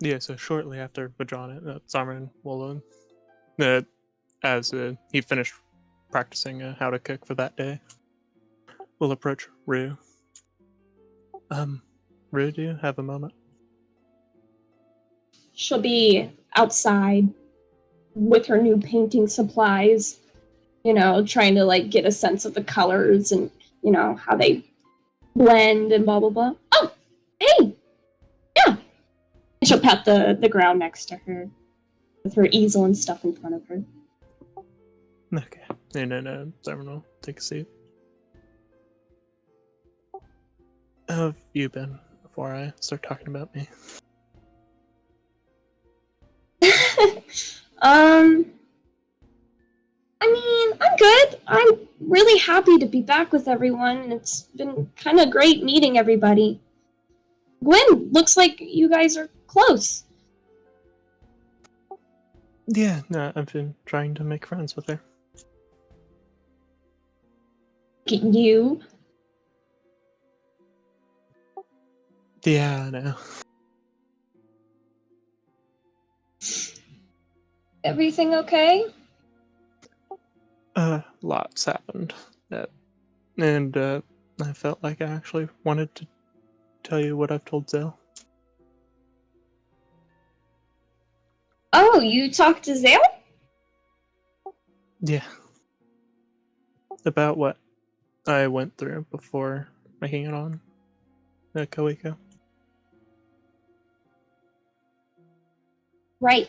Yeah, so shortly after Bajonet, Xarmon will, as he finished practicing how to cook for that day, will approach Roue. Roue, do you have a moment? She'll be outside with her new painting supplies, trying to like get a sense of the colors and, how they blend and blah, blah, blah. Oh, hey, yeah. And she'll pat the ground next to her with her easel and stuff in front of her. Okay. And then Xarmon will take a seat. How have you been before I start talking about me? I'm good. I'm really happy to be back with everyone. It's been kind of great meeting everybody. Gwen, looks like you guys are close. Yeah, no, I've been trying to make friends with her. You? Yeah, I know. Everything okay? Lots happened. And I felt like I actually wanted to tell you what I've told Zale. Oh, you talked to Zale? Yeah. About what I went through before making it on Koiko. Right.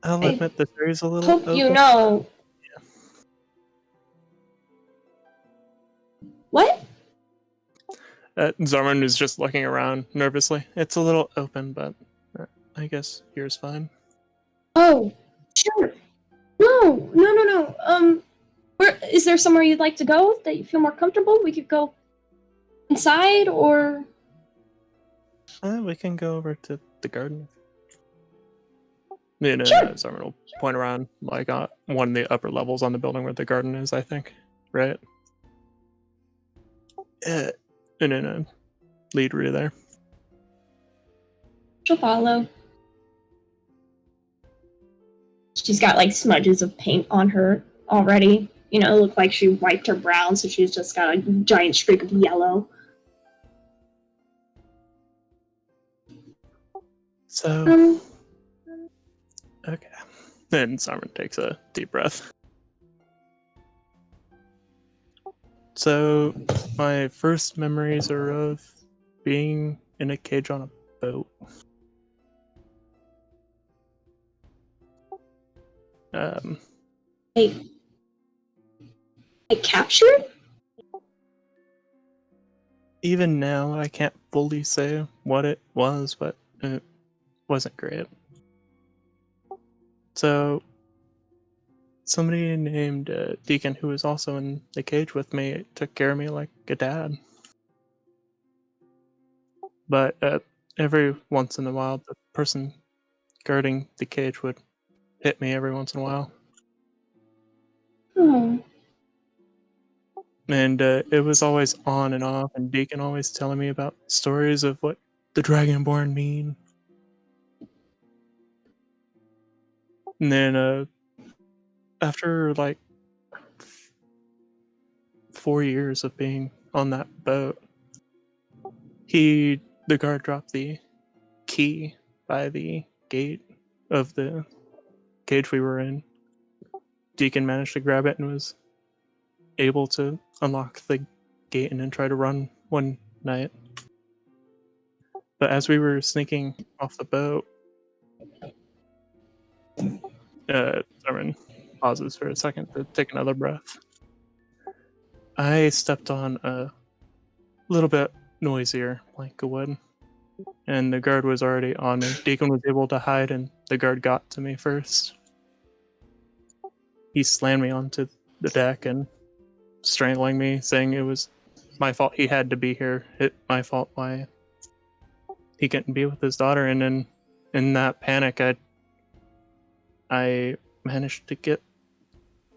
I'll admit the series a little Hope open. you know. Yeah. What? Xarmon is just looking around nervously. It's a little open, but I guess yours fine. Oh, sure. No. Is there somewhere you'd like to go that you feel more comfortable? We could go inside, or We can go over to the garden. And sure. Xarmon will point around, like one of the upper levels on the building where the garden is, I think. Right? And then lead Roue there. She'll follow. She's got like smudges of paint on her already. It looked like she wiped her brow, so she's just got a giant streak of yellow. So, okay. Then Xarmon takes a deep breath. So, my first memories are of being in a cage on a boat. Like captured? Even now, I can't fully say what it was, but it wasn't great. So, somebody named Deacon, who was also in the cage with me, took care of me like a dad. But every once in a while, the person guarding the cage would hit me every once in a while. Oh. And it was always on and off, and Deacon always telling me about stories of what the Dragonborn mean. And then after like 4 years of being on that boat, the guard dropped the key by the gate of the cage we were in. Deacon managed to grab it and was able to unlock the gate and then try to run one night. But as we were sneaking off the boat, Xarmon pauses for a second to take another breath. I stepped on a little bit noisier plank of wood, and the guard was already on me. Deacon was able to hide, and the guard got to me first. He slammed me onto the deck and strangling me, saying it was my fault he had to be here. My fault why he couldn't be with his daughter. And then in that panic, I managed to get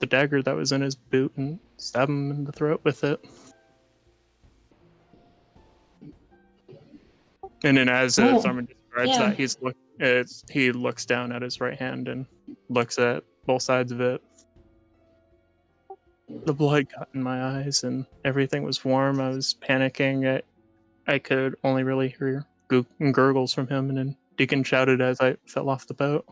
the dagger that was in his boot and stab him in the throat with it. And then as Xarmon describes yeah. that, he looks down at his right hand and looks at both sides of it. The blood got in my eyes and everything was warm. I was panicking. I could only really hear gurgles from him, and then Deacon shouted as I fell off the boat.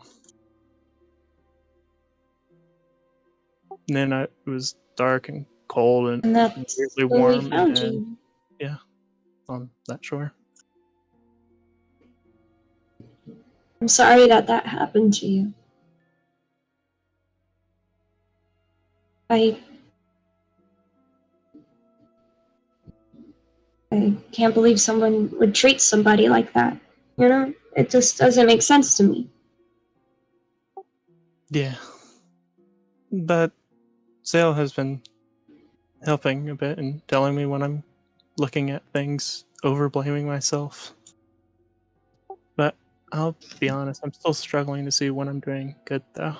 And then it was dark and cold and that's weirdly when we warm, found and you. yeah, on that shore. I'm sorry that happened to you. I can't believe someone would treat somebody like that. You know? It just doesn't make sense to me. Yeah. But Zale has been helping a bit and telling me when I'm looking at things, over blaming myself. But I'll be honest, I'm still struggling to see when I'm doing good, though.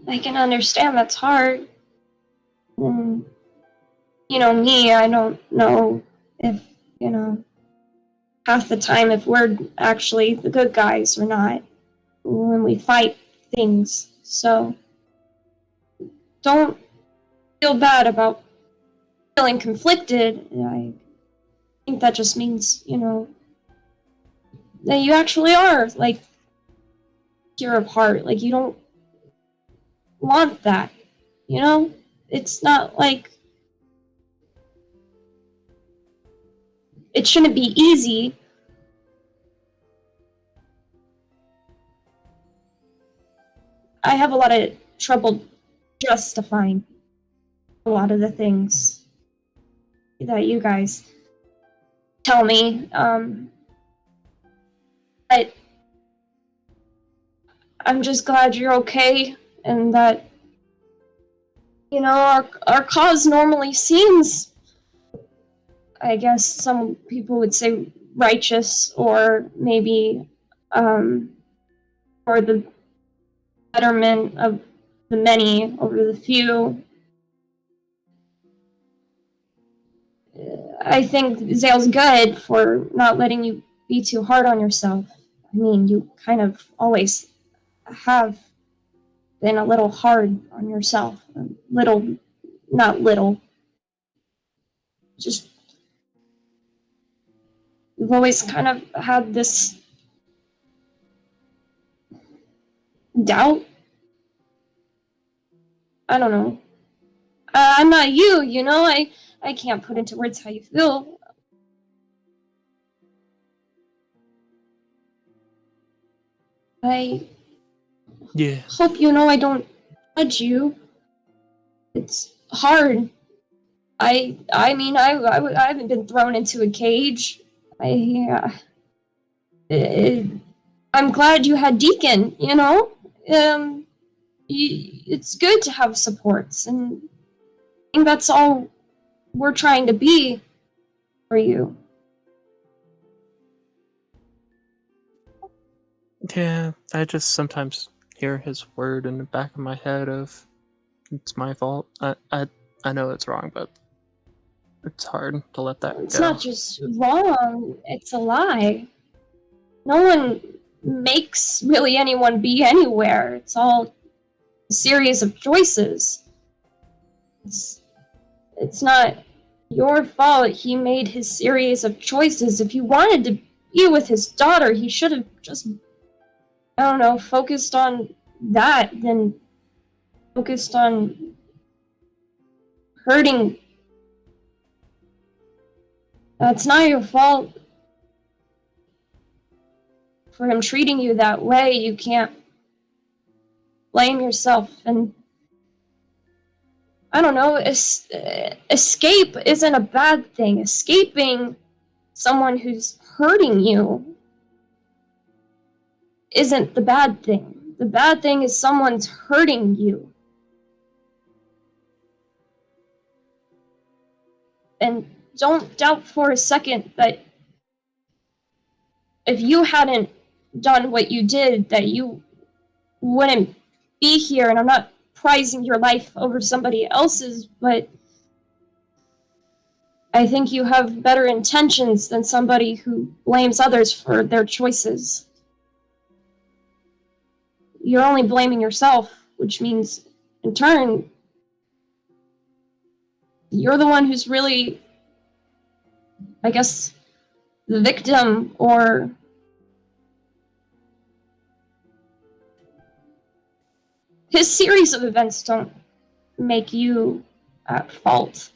I can understand that's hard. And, you know, me, I don't know if, you know, half the time if we're actually the good guys or not when we fight things. So don't feel bad about feeling conflicted. I think that just means, you know, that you actually are, like, pure of heart. Like, you don't want that, you know? It's not like it shouldn't be easy. I have a lot of trouble justifying a lot of the things that you guys tell me. But I'm just glad you're okay and that, you know, our cause normally seems, I guess some people would say, righteous, or maybe for the betterment of the many over the few. I think Zale's good for not letting you be too hard on yourself. I mean, you kind of always have been a little hard on yourself. A little, not little, just you've always kind of had this doubt. I don't know. I'm not you, you know? I can't put into words how you feel. I Yeah. hope you know I don't judge you. It's hard. I mean, I haven't been thrown into a cage. I'm glad you had Deacon, you know? It's good to have supports, and I think that's all we're trying to be for you. Yeah, I just sometimes hear his word in the back of my head of, it's my fault. I know it's wrong, but it's hard to let that It's go. not just wrong, it's a lie. No one makes really anyone be anywhere. It's all a series of choices. It's not your fault he made his series of choices. If he wanted to be with his daughter, he should have just, I don't know, focused on that than focused on hurting. It's not your fault for him treating you that way. You can't blame yourself. And I don't know, escape isn't a bad thing. Escaping someone who's hurting you isn't the bad thing. The bad thing is someone's hurting you. And don't doubt for a second that if you hadn't done what you did, that you wouldn't be here. And I'm not prizing your life over somebody else's, but I think you have better intentions than somebody who blames others for their choices. You're only blaming yourself, which means, in turn, you're the one who's really, I guess, the victim, or his series of events don't make you at fault.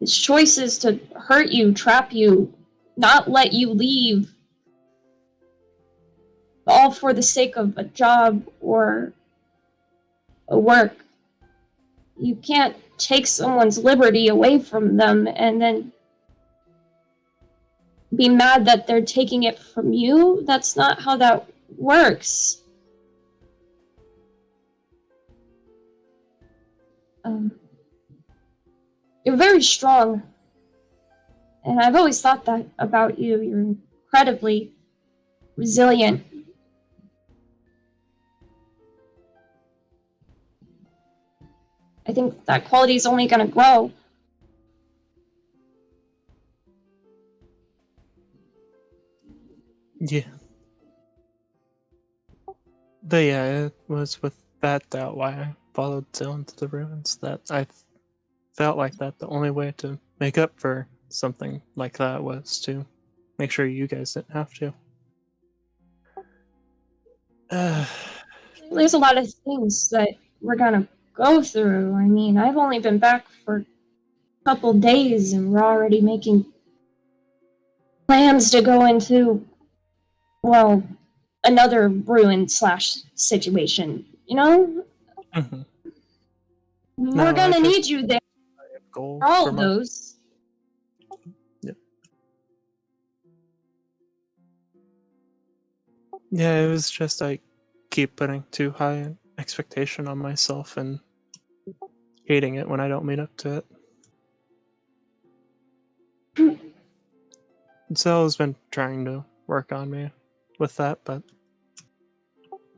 His choices to hurt you, trap you, not let you leave, all for the sake of a job or a work. You can't take someone's liberty away from them and then be mad that they're taking it from you. That's not how that works. You're very strong. And I've always thought that about you. You're incredibly resilient. I think that quality is only going to grow. Yeah. But yeah, it was with that doubt why I followed Zill into the ruins, that I felt like that the only way to make up for something like that was to make sure you guys didn't have to. There's a lot of things that we're going to go through. I mean, I've only been back for a couple days and we're already making plans to go into, well, another ruin / situation, you know? Mm-hmm. We're gonna need you there goal for all of those. Yeah, it was just I keep putting too high an expectation on myself and hating it when I don't meet up to it. Zell's been trying to work on me with that, but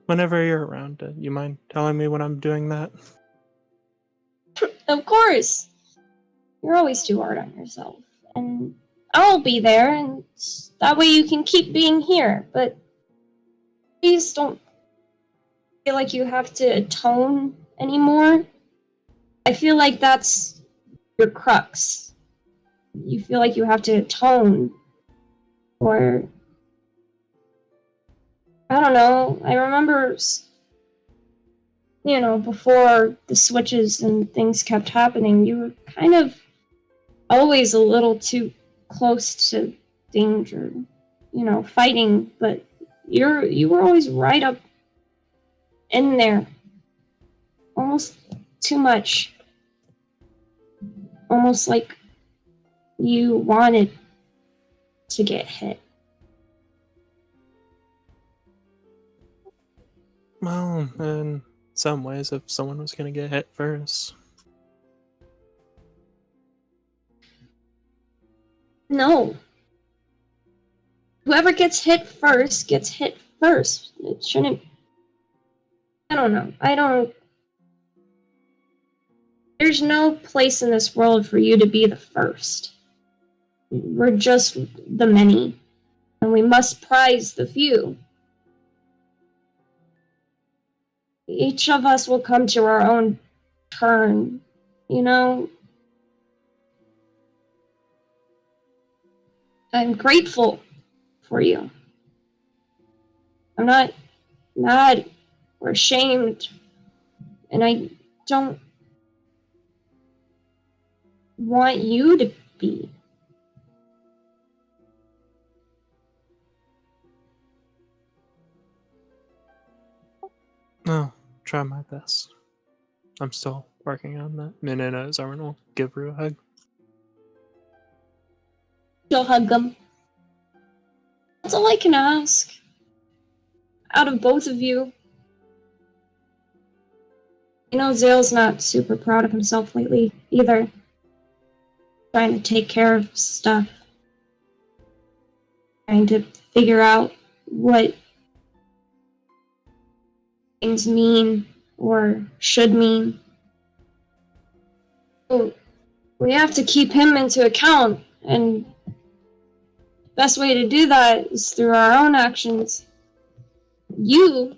whenever you're around, you mind telling me when I'm doing that? Of course. You're always too hard on yourself. And I'll be there, and that way you can keep being here. But please don't feel like you have to atone anymore. I feel like that's your crux. You feel like you have to atone. Or, I don't know. I remember, before the switches and things kept happening, you were kind of always a little too close to danger, fighting, but you were always right up in there, almost too much, almost like you wanted to get hit. Well, in some ways, if someone was going to get hit first. No. Whoever gets hit first gets hit first. It shouldn't. I don't know. There's no place in this world for you to be the first. We're just the many, and we must prize the few. Each of us will come to our own turn, I'm grateful for you. I'm not mad or ashamed, and I don't want you to be. No, try my best. I'm still working on that. And then Xarmon will give Roue a hug. You'll hug them. That's all I can ask. Out of both of you. Zale's not super proud of himself lately, either. Trying to take care of stuff. Trying to figure out what things mean or should mean. So we have to keep him into account, and the best way to do that is through our own actions. You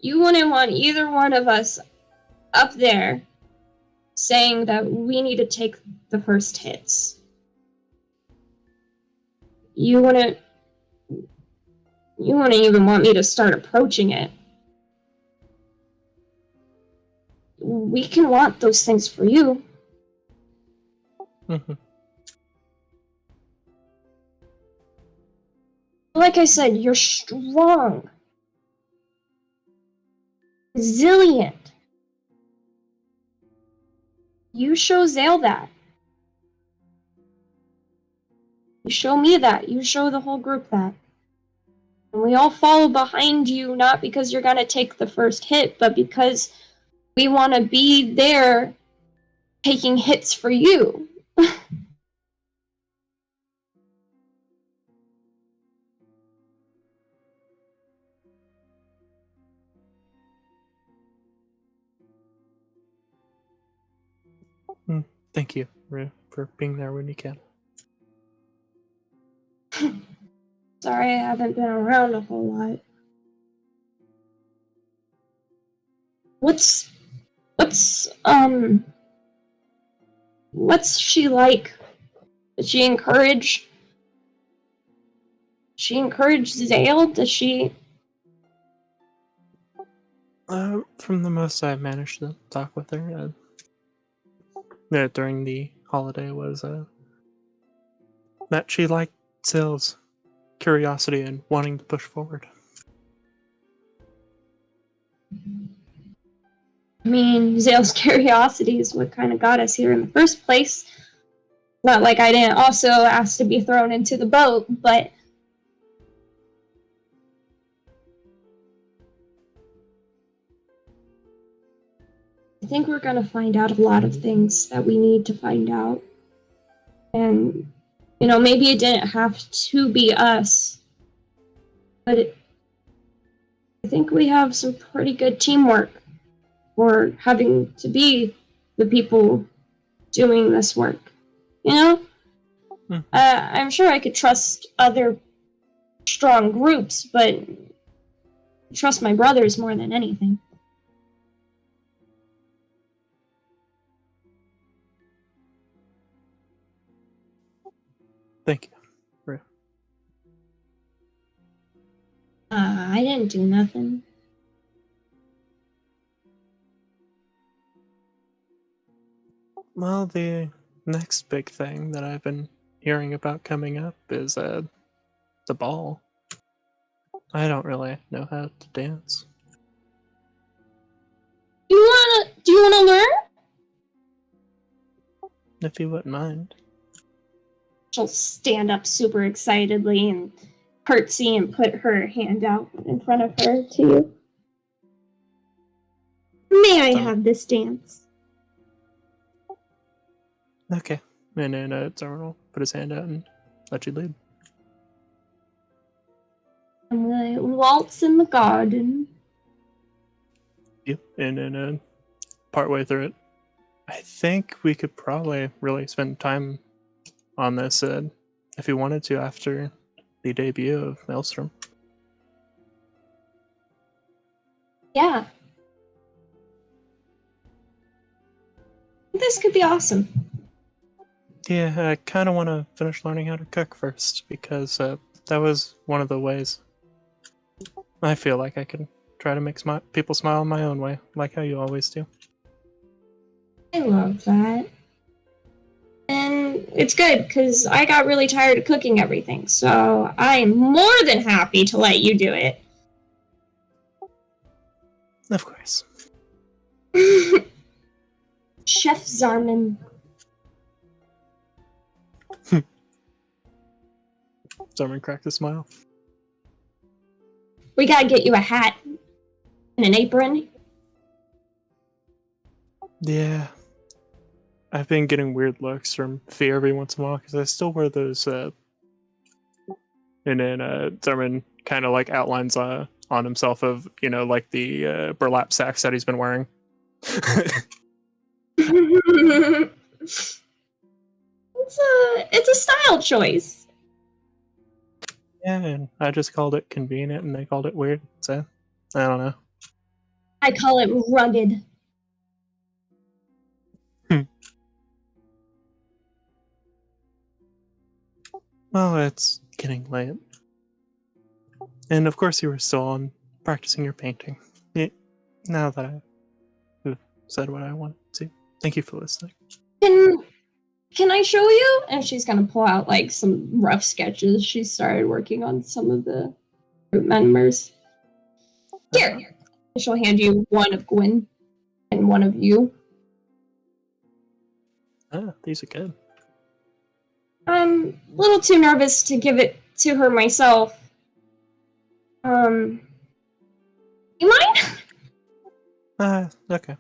wouldn't want either one of us up there saying that we need to take the first hits. You wouldn't even want me to start approaching it. We can want those things for you. Mm-hmm. Like I said, you're strong. Resilient. You show Zale that. You show me that. You show the whole group that. And we all follow behind you, not because you're gonna take the first hit, but because we want to be there taking hits for you. Thank you, Roue, for being there when you can. Sorry I haven't been around a whole lot. What's she like? Does she encourage Zale? Does she? From the most I managed to talk with her during the holiday was that she liked Zale's curiosity and wanting to push forward. I mean, Zale's curiosity is what kind of got us here in the first place. Not like I didn't also ask to be thrown into the boat, but I think we're gonna find out a lot of things that we need to find out. And, maybe it didn't have to be us, but I think we have some pretty good teamwork for having to be the people doing this work. I'm sure I could trust other strong groups, but I trust my brothers more than anything. Thank you, Roue. I didn't do nothing. Well, the next big thing that I've been hearing about coming up is the ball. I don't really know how to dance. Do you wanna learn? If you wouldn't mind. She'll stand up super excitedly and curtsy and put her hand out in front of her to you. May I have this dance? Okay. And then Xarmon will put his hand out and let you lead. I'm gonna waltz in the garden. Yep. And then partway through it, I think we could probably really spend time on this if you wanted to after the debut of Maelstrom. Yeah. This could be awesome. Yeah, I kind of want to finish learning how to cook first because that was one of the ways I feel like I can try to make people smile in my own way, like how you always do. I love that. And it's good because I got really tired of cooking everything, so I'm more than happy to let you do it. Of course. Chef Xarmon. Xarmon cracked a smile. We gotta get you a hat and an apron. Yeah. I've been getting weird looks from Fee every once in a while because I still wear those. And then Xarmon kind of like outlines on himself of, like the burlap sacks that he's been wearing. It's a style choice. Yeah, and I just called it convenient, and they called it weird. So I don't know. I call it rugged. Well, it's getting late, and of course you were still on practicing your painting. Now that I've said what I wanted to, thank you for listening. Can I show you? And she's gonna pull out like some rough sketches. She started working on some of the group members. Here, she'll hand you one of Gwen and one of you. These are good. I'm a little too nervous to give it to her myself. You mind? Okay.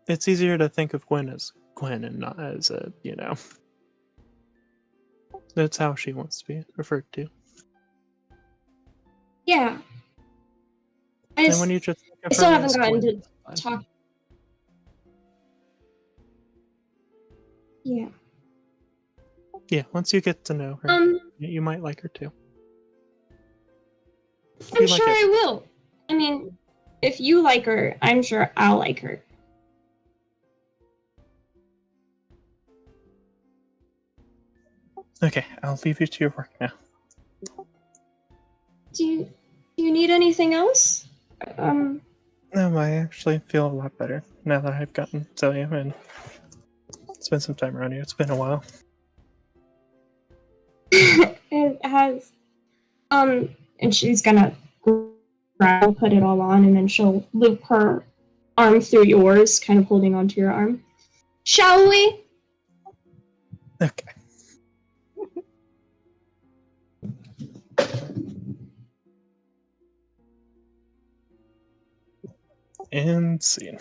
It's easier to think of Gwen as Gwen and not as That's how she wants to be referred to. Yeah. And when you just I still haven't gotten to talk. Yeah. Yeah, once you get to know her, you might like her too. I'm sure I will. I mean, if you like her, I'm sure I'll like her. Okay, I'll leave you to your work now. Do you need anything else? No, I actually feel a lot better now that I've gotten to tell you and spent some time around you. It's been a while. It has. And she's gonna put it all on, and then she'll loop her arm through yours, kind of holding onto your arm. Shall we? Okay. And scene.